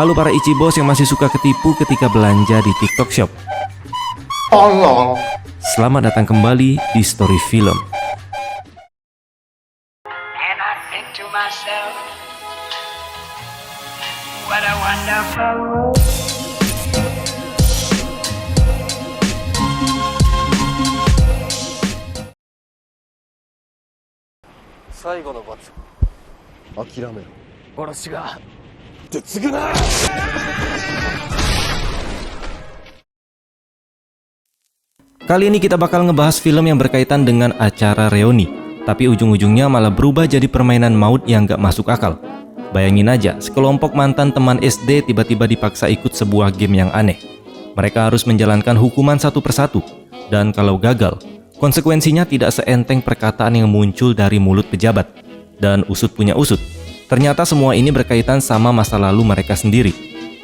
Halo para Ichibos yang masih suka ketipu ketika belanja di TikTok Shop. Tolong. Selamat datang kembali di Story Film. And I think to myself, what a wonderful world. Kali ini kita bakal ngebahas film yang berkaitan dengan acara reuni, tapi ujung-ujungnya malah berubah jadi permainan maut yang gak masuk akal. Bayangin aja, sekelompok mantan teman SD tiba-tiba dipaksa ikut sebuah game yang aneh. Mereka harus menjalankan hukuman satu persatu, dan kalau gagal, konsekuensinya tidak seenteng perkataan yang muncul dari mulut pejabat. Dan usut punya usut, ternyata semua ini berkaitan sama masa lalu mereka sendiri,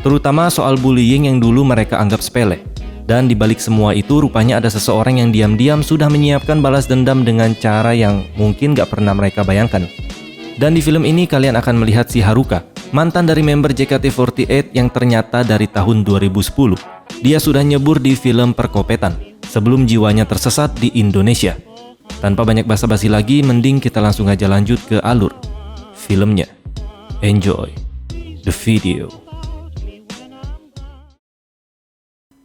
terutama soal bullying yang dulu mereka anggap sepele. Dan dibalik semua itu rupanya ada seseorang yang diam-diam sudah menyiapkan balas dendam dengan cara yang mungkin gak pernah mereka bayangkan. Dan di film ini kalian akan melihat si Haruka, mantan dari member JKT48 yang ternyata dari tahun 2010. Dia sudah nyebur di film Perkopetan sebelum jiwanya tersesat di Indonesia. Tanpa banyak basa-basi lagi, mending kita langsung aja lanjut ke alur filmnya. Enjoy the video.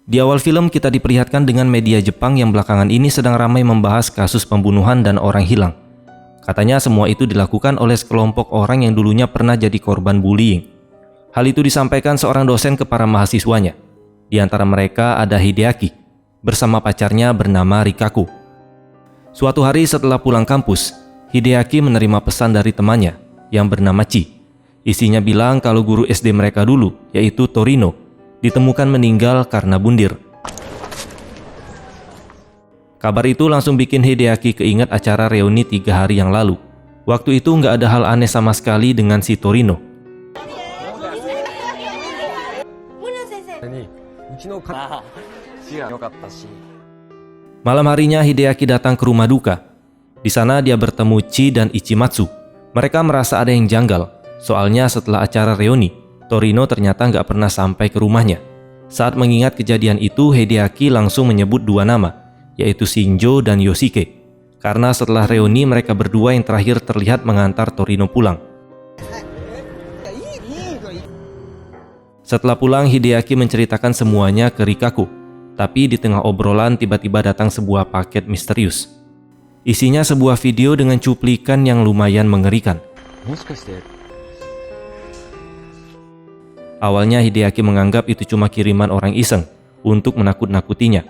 Di awal film kita diperlihatkan dengan media Jepang yang belakangan ini sedang ramai membahas kasus pembunuhan dan orang hilang. Katanya semua itu dilakukan oleh sekelompok orang yang dulunya pernah jadi korban bullying. Hal itu disampaikan seorang dosen ke para mahasiswanya. Di antara mereka ada Hideaki, bersama pacarnya bernama Rikaku. Suatu hari setelah pulang kampus, Hideaki menerima pesan dari temannya yang bernama Chi. Isinya bilang kalau guru SD mereka dulu, yaitu Torino, ditemukan meninggal karena bundir. Kabar itu langsung bikin Hideaki keinget acara reuni 3 hari yang lalu. Waktu itu nggak ada hal aneh sama sekali dengan si Torino. Malam harinya Hideaki datang ke rumah duka. Di sana dia bertemu Chi dan Ichimatsu. Mereka merasa ada yang janggal, soalnya setelah acara reuni, Torino ternyata nggak pernah sampai ke rumahnya. Saat mengingat kejadian itu, Hideaki langsung menyebut 2 nama, yaitu Shinjo dan Yoshike. Karena setelah reuni, mereka berdua yang terakhir terlihat mengantar Torino pulang. Setelah pulang, Hideaki menceritakan semuanya ke Rikaku. Tapi di tengah obrolan tiba-tiba datang sebuah paket misterius. Isinya sebuah video dengan cuplikan yang lumayan mengerikan. Awalnya Hideaki menganggap itu cuma kiriman orang iseng untuk menakut-nakutinya.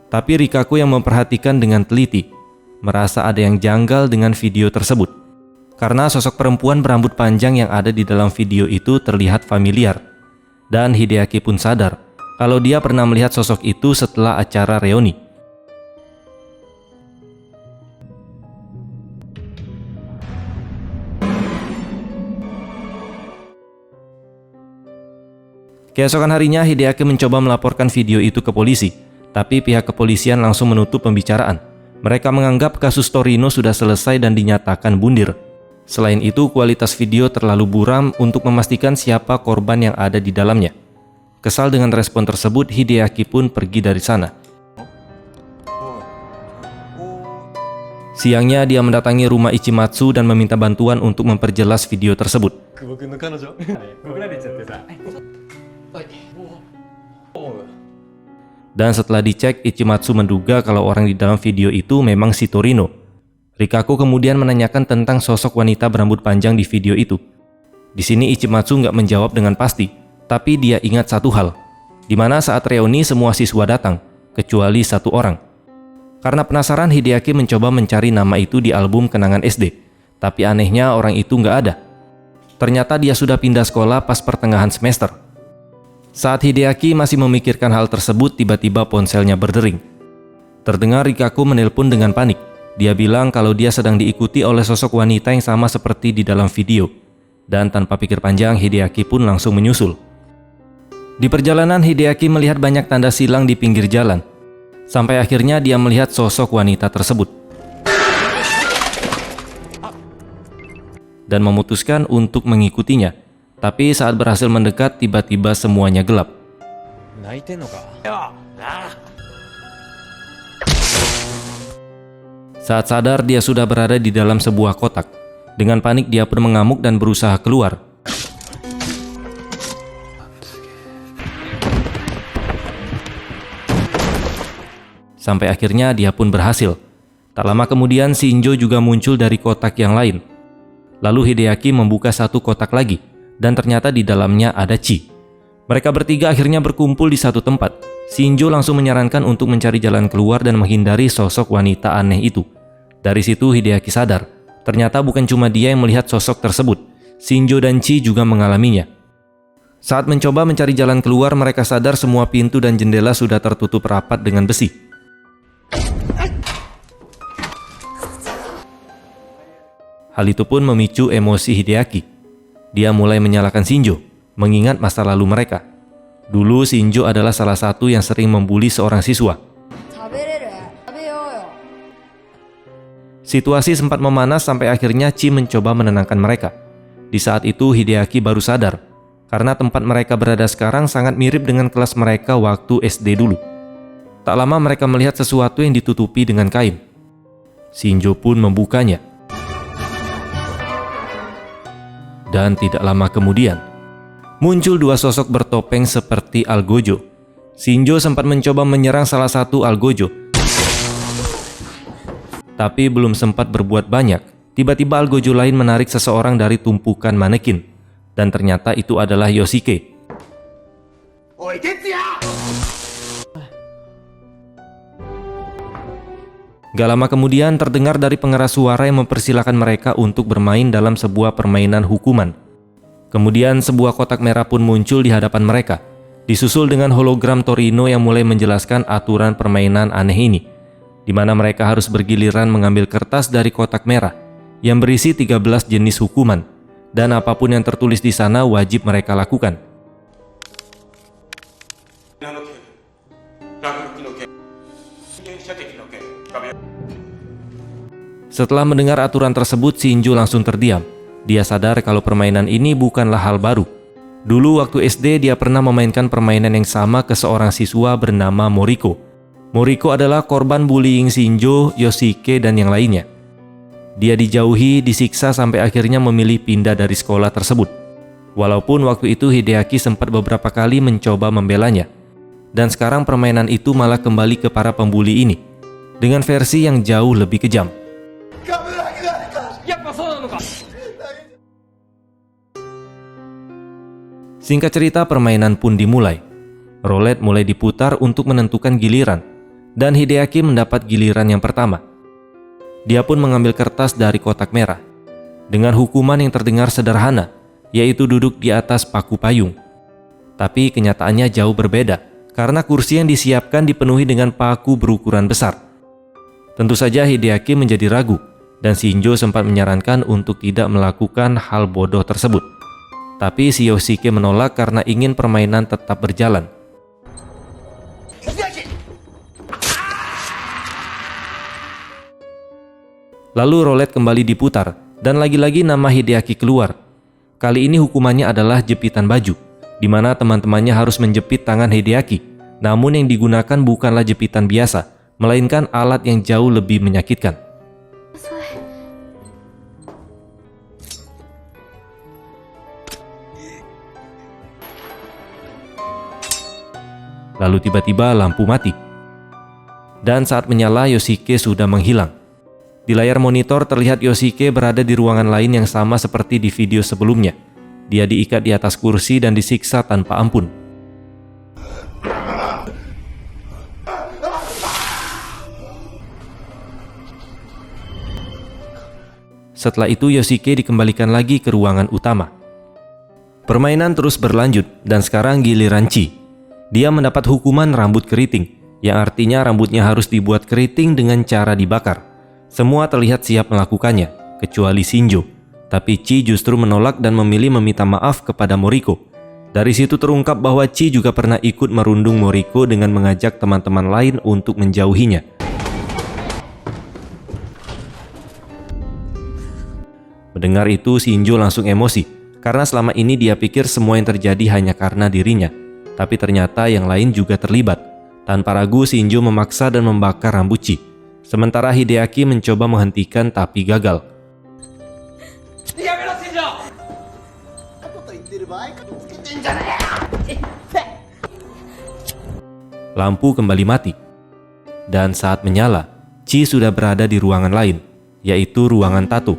Tapi Rikaku yang memperhatikan dengan teliti merasa ada yang janggal dengan video tersebut. Karena sosok perempuan berambut panjang yang ada di dalam video itu terlihat familiar. Dan Hideaki pun sadar kalau dia pernah melihat sosok itu setelah acara reuni. Keesokan harinya Hideaki mencoba melaporkan video itu ke polisi, tapi pihak kepolisian langsung menutup pembicaraan. Mereka menganggap kasus Torino sudah selesai dan dinyatakan bundir. Selain itu, kualitas video terlalu buram untuk memastikan siapa korban yang ada di dalamnya. Kesal dengan respon tersebut, Hideaki pun pergi dari sana. Siangnya dia mendatangi rumah Ichimatsu dan meminta bantuan untuk memperjelas video tersebut. Dan setelah dicek, Ichimatsu menduga kalau orang di dalam video itu memang si Torino. Rikaku kemudian menanyakan tentang sosok wanita berambut panjang di video itu. Di sini Ichimatsu nggak menjawab dengan pasti, tapi dia ingat satu hal, di mana saat reuni semua siswa datang, kecuali satu orang. Karena penasaran, Hideaki mencoba mencari nama itu di album kenangan SD, tapi anehnya orang itu nggak ada. Ternyata dia sudah pindah sekolah pas pertengahan semester. Saat Hideaki masih memikirkan hal tersebut, tiba-tiba ponselnya berdering. Terdengar Rikaku menelpon dengan panik. Dia bilang kalau dia sedang diikuti oleh sosok wanita yang sama seperti di dalam video. Dan tanpa pikir panjang, Hideaki pun langsung menyusul. Di perjalanan, Hideaki melihat banyak tanda silang di pinggir jalan. Sampai akhirnya dia melihat sosok wanita tersebut. Dan memutuskan untuk mengikutinya. Tapi saat berhasil mendekat, tiba-tiba semuanya gelap. Saat sadar, dia sudah berada di dalam sebuah kotak. Dengan panik, dia pun mengamuk dan berusaha keluar. Sampai akhirnya dia pun berhasil. Tak lama kemudian, Shinjo juga muncul dari kotak yang lain. Lalu Hideaki membuka satu kotak lagi, dan ternyata di dalamnya ada Chi. Mereka bertiga akhirnya berkumpul di satu tempat. Shinjo langsung menyarankan untuk mencari jalan keluar dan menghindari sosok wanita aneh itu. Dari situ Hideaki sadar, ternyata bukan cuma dia yang melihat sosok tersebut. Shinjo dan Chi juga mengalaminya. Saat mencoba mencari jalan keluar, mereka sadar semua pintu dan jendela sudah tertutup rapat dengan besi. Hal itu pun memicu emosi Hideaki. Dia mulai menyalahkan Shinjo, mengingat masa lalu mereka. Dulu Shinjo adalah salah satu yang sering membuli seorang siswa. Situasi sempat memanas sampai akhirnya Chi mencoba menenangkan mereka. Di saat itu Hideaki baru sadar, karena tempat mereka berada sekarang sangat mirip dengan kelas mereka waktu SD dulu. Tak lama mereka melihat sesuatu yang ditutupi dengan kain. Shinjo pun membukanya. Dan tidak lama kemudian, muncul dua sosok bertopeng seperti Algojo. Shinjo sempat mencoba menyerang salah satu Algojo. Tapi belum sempat berbuat banyak, tiba-tiba Algojo lain menarik seseorang dari tumpukan manekin. Dan ternyata itu adalah Yoshike. Gak lama kemudian terdengar dari pengeras suara yang mempersilahkan mereka untuk bermain dalam sebuah permainan hukuman. Kemudian sebuah kotak merah pun muncul di hadapan mereka, disusul dengan hologram Torino yang mulai menjelaskan aturan permainan aneh ini, di mana mereka harus bergiliran mengambil kertas dari kotak merah yang berisi 13 jenis hukuman, dan apapun yang tertulis di sana wajib mereka lakukan. Setelah mendengar aturan tersebut, Shinjo langsung terdiam. Dia sadar kalau permainan ini bukanlah hal baru. Dulu waktu SD dia pernah memainkan permainan yang sama ke seorang siswa bernama Moriko. Moriko adalah korban bullying Shinjo, Yoshike, dan yang lainnya. Dia dijauhi, disiksa sampai akhirnya memilih pindah dari sekolah tersebut. Walaupun waktu itu Hideaki sempat beberapa kali mencoba membelanya. Dan sekarang permainan itu malah kembali ke para pembuli ini, dengan versi yang jauh lebih kejam. Singkat cerita, permainan pun dimulai. Roulette mulai diputar untuk menentukan giliran, dan Hideaki mendapat giliran yang pertama. Dia pun mengambil kertas dari kotak merah, dengan hukuman yang terdengar sederhana, yaitu duduk di atas paku payung. Tapi kenyataannya jauh berbeda, karena kursi yang disiapkan dipenuhi dengan paku berukuran besar. Tentu saja Hideaki menjadi ragu, dan Shinjo sempat menyarankan untuk tidak melakukan hal bodoh tersebut. Tapi si Yoshike menolak karena ingin permainan tetap berjalan. Lalu roulette kembali diputar, dan lagi-lagi nama Hideaki keluar. Kali ini hukumannya adalah jepitan baju, di mana teman-temannya harus menjepit tangan Hideaki. Namun yang digunakan bukanlah jepitan biasa, melainkan alat yang jauh lebih menyakitkan. Lalu tiba-tiba lampu mati. Dan saat menyala, Yoshike sudah menghilang. Di layar monitor terlihat Yoshike berada di ruangan lain yang sama seperti di video sebelumnya. Dia diikat di atas kursi dan disiksa tanpa ampun. Setelah itu Yoshike dikembalikan lagi ke ruangan utama. Permainan terus berlanjut dan sekarang giliran Chi. Dia mendapat hukuman rambut keriting, yang artinya rambutnya harus dibuat keriting dengan cara dibakar. Semua terlihat siap melakukannya, kecuali Shinjo. Tapi Chi justru menolak dan memilih meminta maaf kepada Moriko. Dari situ terungkap bahwa Chi juga pernah ikut merundung Moriko dengan mengajak teman-teman lain untuk menjauhinya. Mendengar itu, Shinjo langsung emosi. Karena selama ini dia pikir semua yang terjadi hanya karena dirinya. Tapi ternyata yang lain juga terlibat. Tanpa ragu Shinjo memaksa dan membakar rambut Chi. Sementara Hideaki mencoba menghentikan tapi gagal. Lampu kembali mati. Dan saat menyala, Chi sudah berada di ruangan lain, yaitu ruangan tato.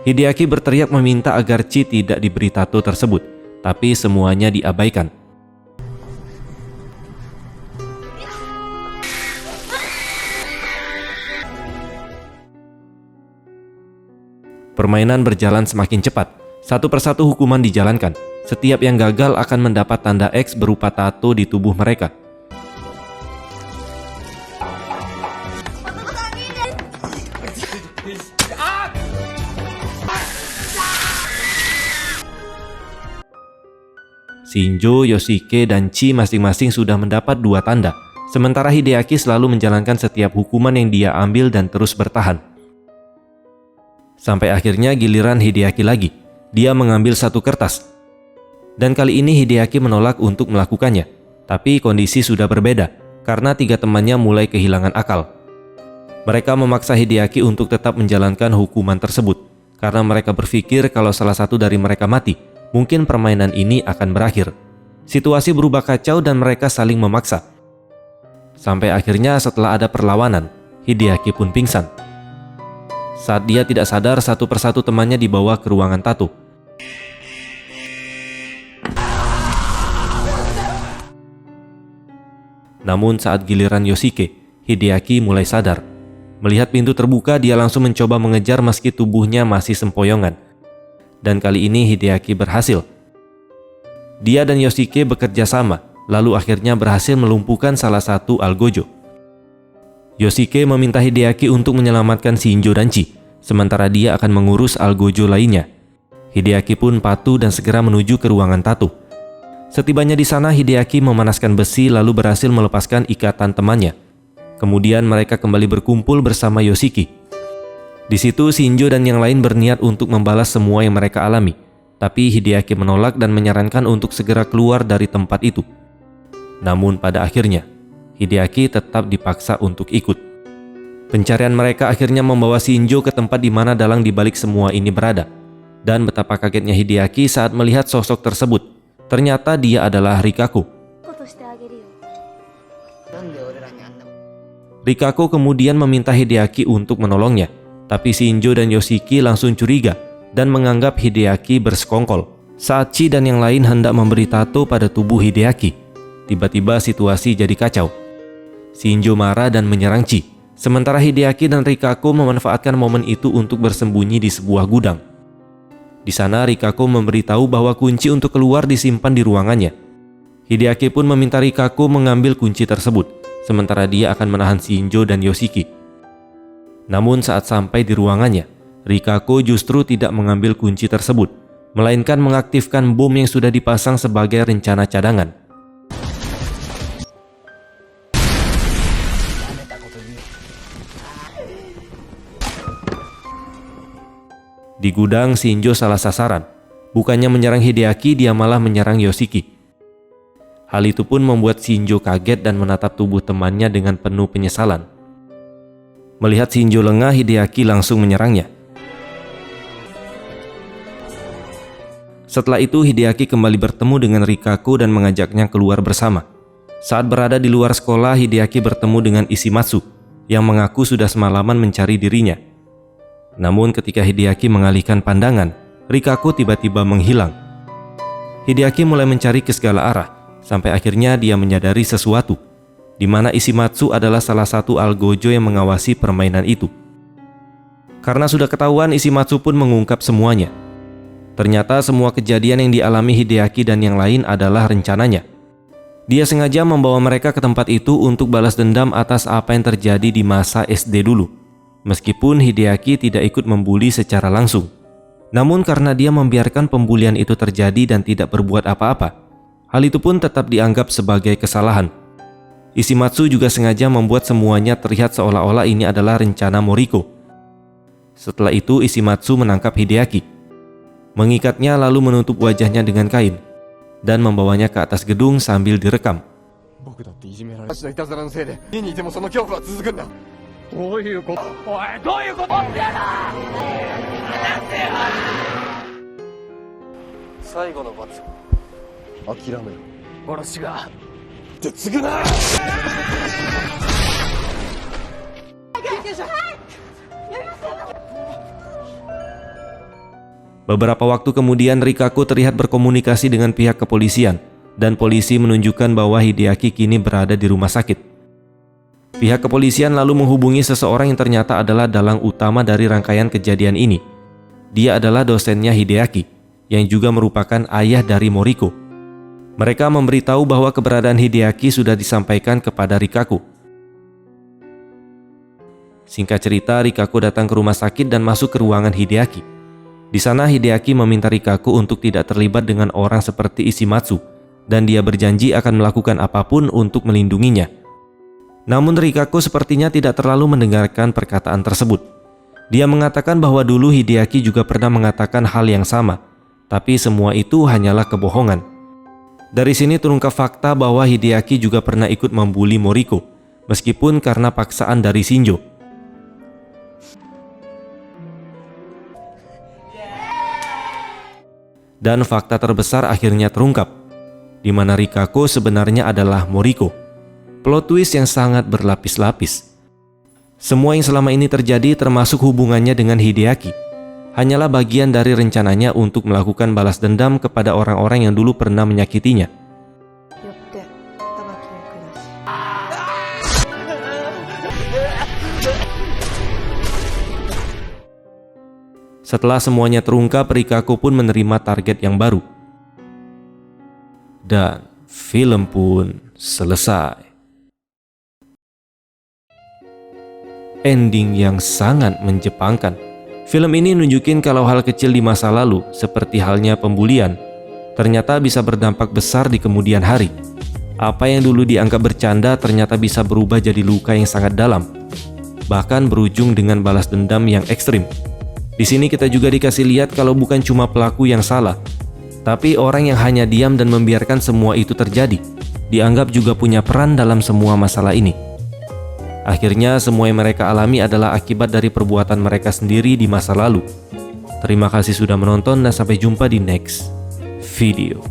Hideaki berteriak meminta agar Chi tidak diberi tato tersebut, tapi semuanya diabaikan. Permainan berjalan semakin cepat. Satu persatu hukuman dijalankan. Setiap yang gagal akan mendapat tanda X berupa tato di tubuh mereka. Shinjo, Yoshike, dan Chi masing-masing sudah mendapat 2 tanda. Sementara Hideaki selalu menjalankan setiap hukuman yang dia ambil dan terus bertahan. Sampai akhirnya giliran Hideaki lagi. Dia mengambil 1 kertas. Dan kali ini Hideaki menolak untuk melakukannya. Tapi kondisi sudah berbeda, karena 3 temannya mulai kehilangan akal. Mereka memaksa Hideaki untuk tetap menjalankan hukuman tersebut, karena mereka berpikir kalau salah satu dari mereka mati, mungkin permainan ini akan berakhir. Situasi berubah kacau dan mereka saling memaksa. Sampai akhirnya setelah ada perlawanan, Hideaki pun pingsan. Saat dia tidak sadar, satu persatu temannya dibawa ke ruangan tato. Namun saat giliran Yoshike, Hideaki mulai sadar. Melihat pintu terbuka, dia langsung mencoba mengejar meski tubuhnya masih sempoyongan. Dan kali ini Hideaki berhasil. Dia dan Yoshike bekerja sama, lalu akhirnya berhasil melumpuhkan salah satu algojo. Yoshike meminta Hideaki untuk menyelamatkan Shinjo dan Chi, sementara dia akan mengurus algojo lainnya. Hideaki pun patuh dan segera menuju ke ruangan tato. Setibanya di sana, Hideaki memanaskan besi lalu berhasil melepaskan ikatan temannya. Kemudian mereka kembali berkumpul bersama Yoshiki. Di situ Shinjo dan yang lain berniat untuk membalas semua yang mereka alami, tapi Hideaki menolak dan menyarankan untuk segera keluar dari tempat itu. Namun pada akhirnya, Hideaki tetap dipaksa untuk ikut. Pencarian mereka akhirnya membawa Shinjo ke tempat di mana dalang dibalik semua ini berada. Dan betapa kagetnya Hideaki saat melihat sosok tersebut. Ternyata dia adalah Rikako. Rikako kemudian meminta Hideaki untuk menolongnya. Tapi Shinjo dan Yoshiki langsung curiga dan menganggap Hideaki bersekongkol. Saat Chi dan yang lain hendak memberi tato pada tubuh Hideaki, tiba-tiba situasi jadi kacau. Shinjo marah dan menyerang Chi, sementara Hideaki dan Rikako memanfaatkan momen itu untuk bersembunyi di sebuah gudang. Di sana Rikako memberitahu bahwa kunci untuk keluar disimpan di ruangannya. Hideaki pun meminta Rikako mengambil kunci tersebut, sementara dia akan menahan Shinjo dan Yoshiki. Namun saat sampai di ruangannya, Rikako justru tidak mengambil kunci tersebut, melainkan mengaktifkan bom yang sudah dipasang sebagai rencana cadangan. Di gudang, Shinjo salah sasaran. Bukannya menyerang Hideaki, dia malah menyerang Yoshiki. Hal itu pun membuat Shinjo kaget dan menatap tubuh temannya dengan penuh penyesalan. Melihat Shinjo lengah, Hideaki langsung menyerangnya. Setelah itu Hideaki kembali bertemu dengan Rikako dan mengajaknya keluar bersama. Saat berada di luar sekolah, Hideaki bertemu dengan Ishimatsu yang mengaku sudah semalaman mencari dirinya. Namun ketika Hideaki mengalihkan pandangan, Rikako tiba-tiba menghilang. Hideaki mulai mencari ke segala arah, sampai akhirnya dia menyadari sesuatu, di mana Ishimatsu adalah salah satu algojo yang mengawasi permainan itu. Karena sudah ketahuan, Ishimatsu pun mengungkap semuanya. Ternyata semua kejadian yang dialami Hideaki dan yang lain adalah rencananya. Dia sengaja membawa mereka ke tempat itu untuk balas dendam atas apa yang terjadi di masa SD dulu. Meskipun Hideaki tidak ikut membuli secara langsung. Namun karena dia membiarkan pembulian itu terjadi dan tidak berbuat apa-apa, hal itu pun tetap dianggap sebagai kesalahan. Ishimatsu juga sengaja membuat semuanya terlihat seolah-olah ini adalah rencana Moriko. Setelah itu Ishimatsu menangkap Hideaki. mengikatnya lalu menutup wajahnya dengan kain, dan membawanya ke atas gedung sambil direkam. 僕だっていじめられたいたずらのせいで家にいてもその恐怖は続くんだ。どういうこと？おい、どういうこと？最後の罰諦めろ。殺しがって償え。 Beberapa waktu kemudian Rikako terlihat berkomunikasi dengan pihak kepolisian dan polisi menunjukkan bahwa Hideaki kini berada di rumah sakit. Pihak kepolisian lalu menghubungi seseorang yang ternyata adalah dalang utama dari rangkaian kejadian ini. Dia adalah dosennya Hideaki, yang juga merupakan ayah dari Moriko. Mereka memberitahu bahwa keberadaan Hideaki sudah disampaikan kepada Rikako. Singkat cerita, Rikako datang ke rumah sakit dan masuk ke ruangan Hideaki. Di sana Hideaki meminta Rikako untuk tidak terlibat dengan orang seperti Ishimatsu, dan dia berjanji akan melakukan apapun untuk melindunginya. Namun Rikako sepertinya tidak terlalu mendengarkan perkataan tersebut. Dia mengatakan bahwa dulu Hideaki juga pernah mengatakan hal yang sama, tapi semua itu hanyalah kebohongan. Dari sini terungkap fakta bahwa Hideaki juga pernah ikut membuli Moriko, meskipun karena paksaan dari Shinjo. Dan fakta terbesar akhirnya terungkap, di mana Rikako sebenarnya adalah Moriko. Plot twist yang sangat berlapis-lapis. Semua yang selama ini terjadi termasuk hubungannya dengan Hideaki hanyalah bagian dari rencananya untuk melakukan balas dendam kepada orang-orang yang dulu pernah menyakitinya. Setelah semuanya terungkap, Rikako pun menerima target yang baru. Dan film pun selesai. Ending yang sangat menjepangkan. Film ini nunjukin kalau hal kecil di masa lalu, seperti halnya pembulian, ternyata bisa berdampak besar di kemudian hari. Apa yang dulu dianggap bercanda ternyata bisa berubah jadi luka yang sangat dalam, bahkan berujung dengan balas dendam yang ekstrim. Di sini kita juga dikasih lihat kalau bukan cuma pelaku yang salah, tapi orang yang hanya diam dan membiarkan semua itu terjadi, dianggap juga punya peran dalam semua masalah ini. Akhirnya semua yang mereka alami adalah akibat dari perbuatan mereka sendiri di masa lalu. Terima kasih sudah menonton dan sampai jumpa di next video.